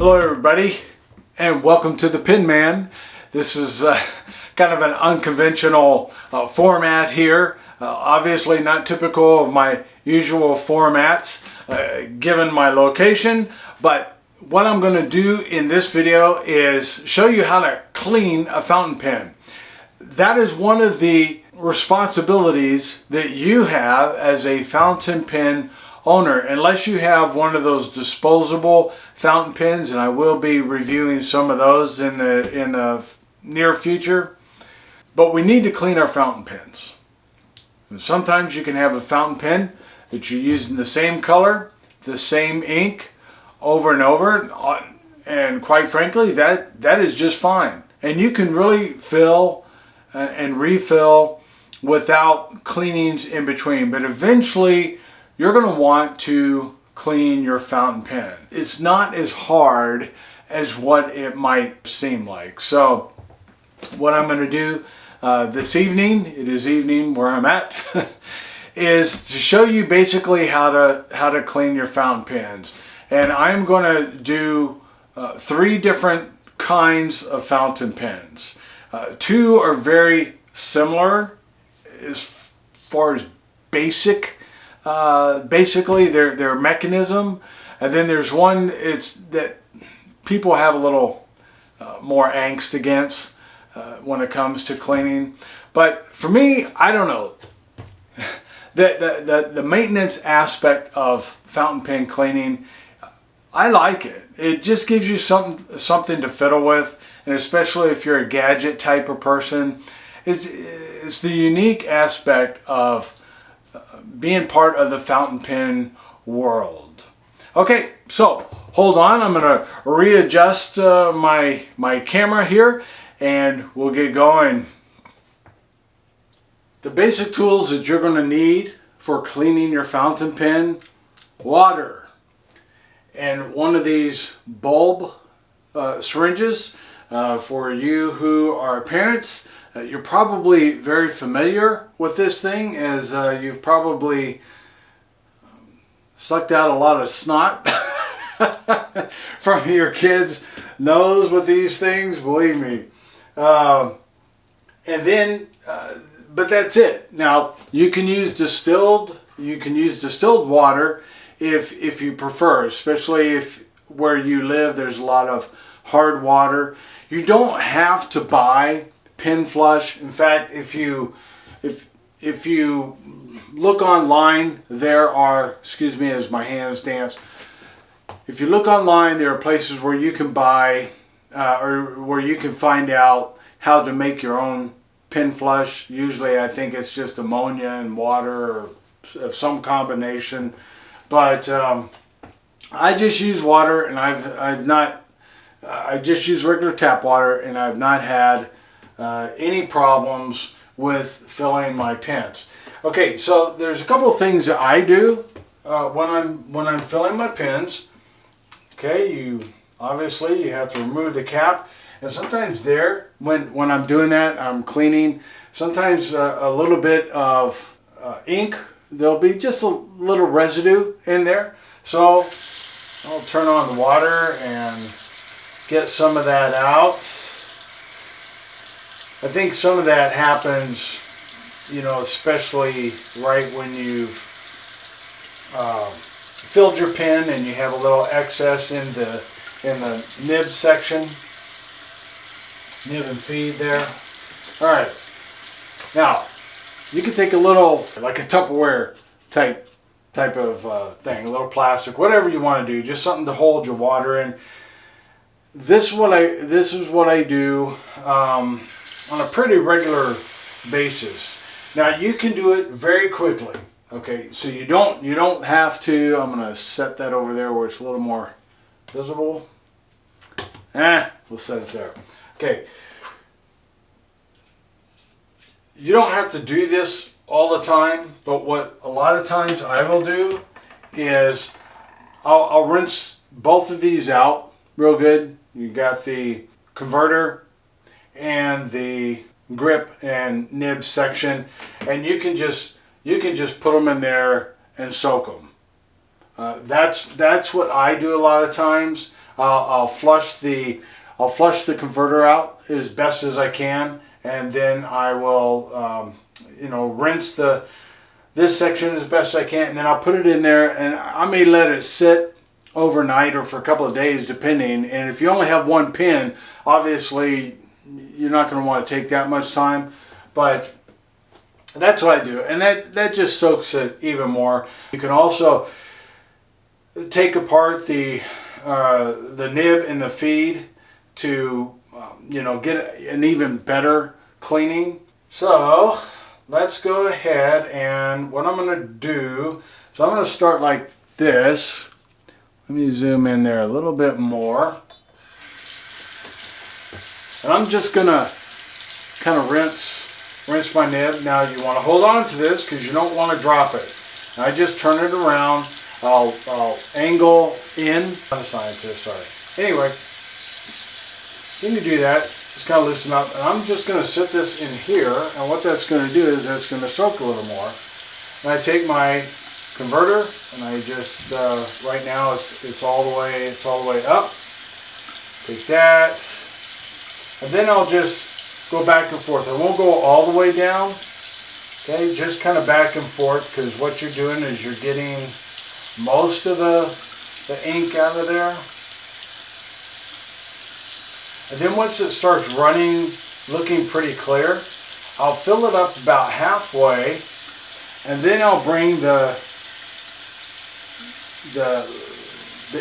Hello everybody, and welcome to the Pin Man. This is kind of an unconventional format here. Obviously not typical of my usual formats given my location, but what I'm going to do in this video is show you how to clean a fountain pen. That is one of the responsibilities that you have as a fountain pen owner, unless you have one of those disposable fountain pens, and I will be reviewing some of those in the near future. But we need to clean our fountain pens. And sometimes you can have a fountain pen that you use in the same color, the same ink over and over, and quite frankly that is just fine, and you can really fill and refill without cleanings in between. But eventually you're going to want to clean your fountain pen. It's not as hard as what it might seem like. So what I'm going to do this evening, it is evening where I'm at, is to show you basically how to clean your fountain pens. And I'm going to do 3 different kinds of fountain pens. 2 are very similar as far as basically their mechanism, and then there's one that people have a little more angst against when it comes to cleaning. But for me, I don't know, the maintenance aspect of fountain pen cleaning, I like it. It just gives you something to fiddle with, and especially if you're a gadget type of person, it's the unique aspect of being part of the fountain pen world. Okay, so hold on, I'm going to readjust my camera here and we'll get going. The basic tools that you're going to need for cleaning your fountain pen: water, and one of these bulb syringes. For you who are parents, you're probably very familiar with this thing, as you've probably sucked out a lot of snot from your kids' nose with these things, believe me. And then, but that's it. Now you can use distilled water if you prefer, especially if where you live there's a lot of hard water. You don't have to buy pen flush. In fact, if you look online, there are, excuse me as my hands dance, if you look online, there are places where you can buy or where you can find out how to make your own pen flush. Usually I think it's just ammonia and water or of some combination, but I just use water, and I just use regular tap water, and I've not had any problems with filling my pens. Okay, so there's a couple of things that I do when I'm filling my pens. Okay, obviously you have to remove the cap, and sometimes when I'm doing that, I'm cleaning. Sometimes a little bit of ink. There'll be just a little residue in there, so I'll turn on the water and get some of that out. I think some of that happens, especially right when you've filled your pen and you have a little excess in the nib section, nib and feed there. All right, now you can take a little, like a Tupperware type of thing, a little plastic, whatever you want to do, just something to hold your water in. This is what I do on a pretty regular basis. Now you can do it very quickly. Okay, so you don't have to. I'm going to set that over there where it's a little more visible. We'll set it there. Okay. You don't have to do this all the time, but what a lot of times I will do is I'll rinse both of these out real good. You got the converter and the grip and nib section, and you can just put them in there and soak them. That's what I do a lot of times. I'll flush the converter out as best as I can, and then I will rinse this section as best I can, and then I'll put it in there, and I may let it sit overnight or for a couple of days depending. And if you only have one pin, obviously you're not going to want to take that much time, but that's what I do, and that just soaks it even more. You can also take apart the nib and the feed to get an even better cleaning. So let's go ahead, and what I'm going to do is I'm going to start like this. Let me zoom in there a little bit more. And I'm just going to kind of rinse my nib. Now you want to hold on to this because you don't want to drop it. And I just turn it around. I'll angle in. I'm a scientist, sorry. Anyway, when you do that, just kind of loosen up. And I'm just going to sit this in here. And what that's going to do is it's going to soak a little more. And I take my converter, and I just right now it's all the way up. Take that, and then I'll just go back and forth. I won't go all the way down. Okay, just kind of back and forth, because what you're doing is you're getting most of the ink out of there. And then once it starts running, looking pretty clear, I'll fill it up about halfway, and then I'll bring the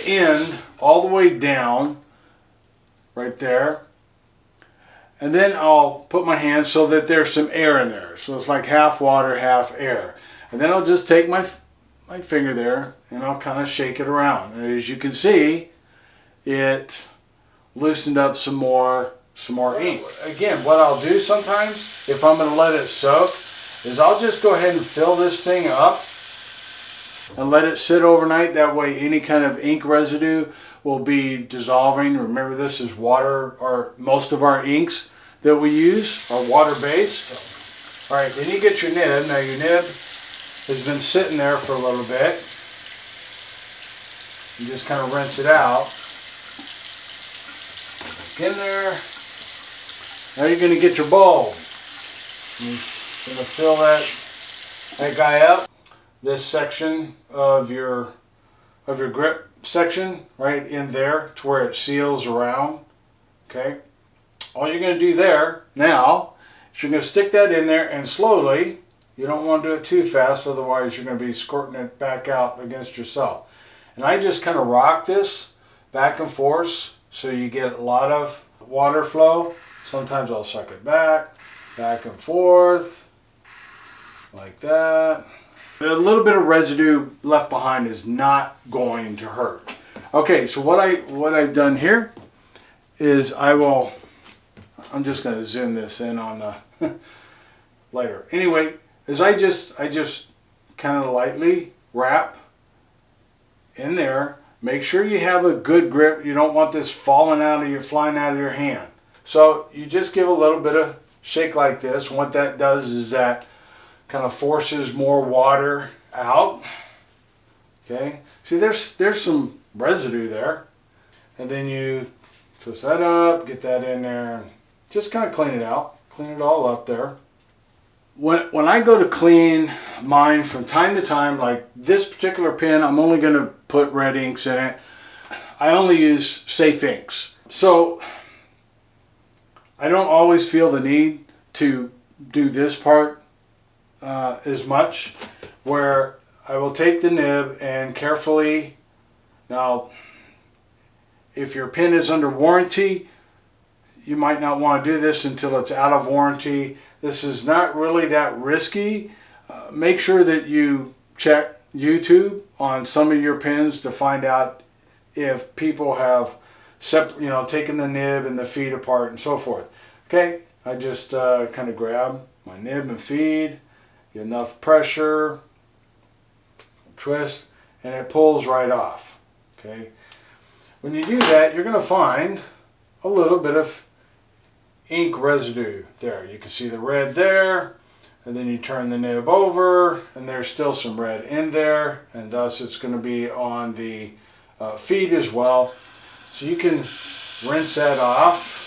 end all the way down right there, and then I'll put my hand so that there's some air in there, so it's like half water, half air. And then I'll just take my finger there and I'll kind of shake it around, and as you can see, it loosened up some more ink. Again, what I'll do sometimes, if I'm going to let it soak, is I'll just go ahead and fill this thing up and let it sit overnight. That way any kind of ink residue will be dissolving. Remember, this is water, or most of our inks that we use are water-based. Alright, then you get your nib. Now your nib has been sitting there for a little bit. You just kind of rinse it out. In there. Now you're going to get your bulb. You're going to fill that guy up. This section of your grip section right in there to where it seals around. Okay, all you're going to do there now is you're going to stick that in there, and slowly, you don't want to do it too fast, otherwise you're going to be squirting it back out against yourself. And I just kind of rock this back and forth so you get a lot of water flow. Sometimes I'll suck it back and forth like that. A little bit of residue left behind is not going to hurt. Okay, so what I've done here is I'm just going to zoom this in on the later. Anyway, is I just kind of lightly wrap in there. Make sure you have a good grip. You don't want this flying out of your hand. So you just give a little bit of shake like this, and what that does is that kind of forces more water out. Okay, see, there's some residue there, and then you twist that up, get that in there, and just kind of clean it out, clean it all up there. When I go to clean mine from time to time, like this particular pen, I'm only going to put red inks in it. I only use safe inks, so I don't always feel the need to do this part as much, where I will take the nib and carefully, now if your pen is under warranty, you might not want to do this until it's out of warranty. This is not really that risky. Make sure that you check YouTube on some of your pens to find out if people have taken the nib and the feed apart and so forth. Okay, I just kind of grab my nib and feed, get enough pressure, twist, and it pulls right off. Okay, when you do that, you're going to find a little bit of ink residue there. You can see the red there, and then you turn the nib over, and there's still some red in there, and thus it's going to be on the feed as well. So you can rinse that off.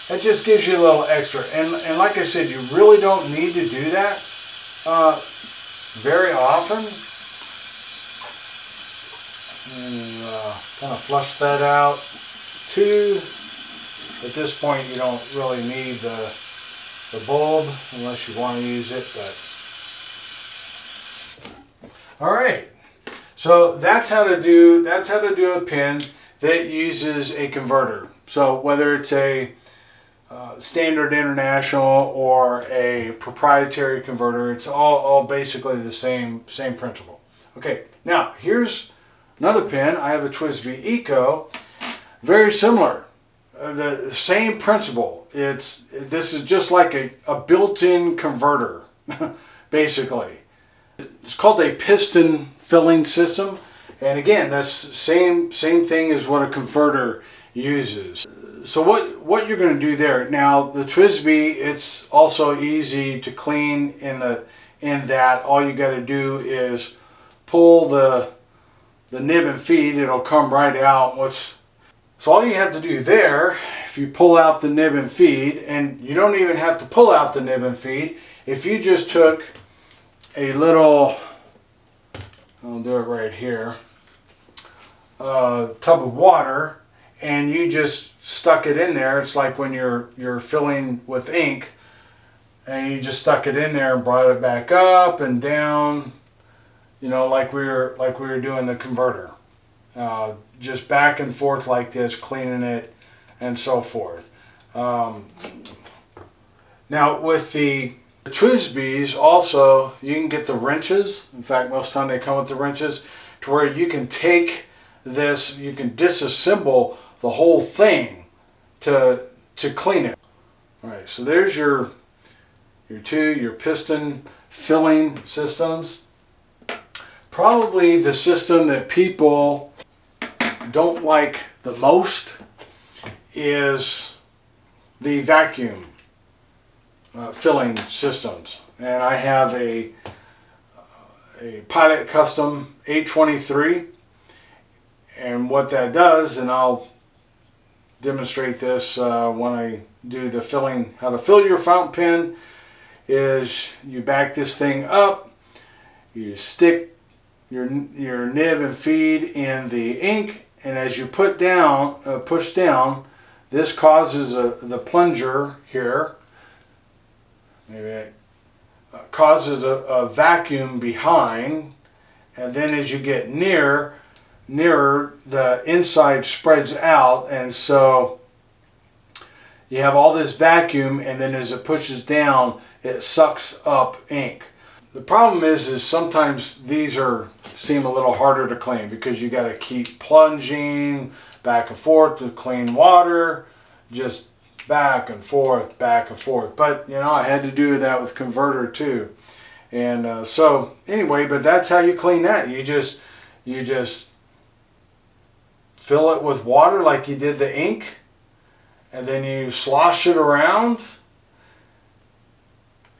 That just gives you a little extra. And like I said, you really don't need to do that very often. And kind of flush that out too. At this point, you don't really need the bulb unless you want to use it. But all right, so that's how to do a pin that uses a converter. So whether it's a standard international or a proprietary converter, it's all basically the same principle. Okay, now here's another pin. I have a TWSBI Eco, very similar. The same principle. This is just like a built-in converter, basically. It's called a piston filling system, and again, that's same thing as what a converter uses. So what you're going to do there now, the TWSBI, it's also easy to clean in that all you got to do is pull the nib and feed. It'll come right out. So all you have to do there, if you pull out the nib and feed, and you don't even have to pull out the nib and feed, if you just took a little, I'll do it right here, tub of water, and you just stuck it in there. It's like when you're filling with ink, and you just stuck it in there and brought it back up and down, you know, like we were doing the converter. Just back and forth like this, cleaning it and so forth. Now with the TWSBIs also, you can get the wrenches. In fact, most of the time they come with the wrenches, to where you can take this, you can disassemble the whole thing to clean it. All right, so there's your piston filling systems. Probably the system that people don't like the most is the vacuum filling systems. And I have a Pilot Custom 823, and what that does, and I'll demonstrate this when I do the filling, how to fill your fountain pen, is you back this thing up, you stick your nib and feed in the ink, and as you push down, this causes the plunger here, maybe it causes a vacuum behind, and then as you get nearer, the inside spreads out, and so you have all this vacuum, and then as it pushes down, it sucks up ink. The problem is sometimes these seem a little harder to clean because you got to keep plunging back and forth with clean water, just back and forth, back and forth. But you know, I had to do that with converter too, and so anyway. But that's how you clean that. You just fill it with water like you did the ink, and then you slosh it around.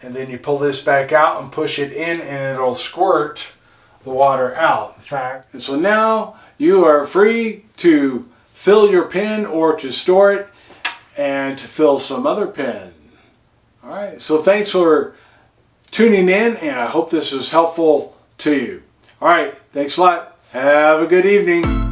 And then you pull this back out and push it in, and it'll squirt the water out. In fact, and so now you are free to fill your pen or to store it and to fill some other pen. All right, so thanks for tuning in, and I hope this was helpful to you. All right, thanks a lot. Have a good evening.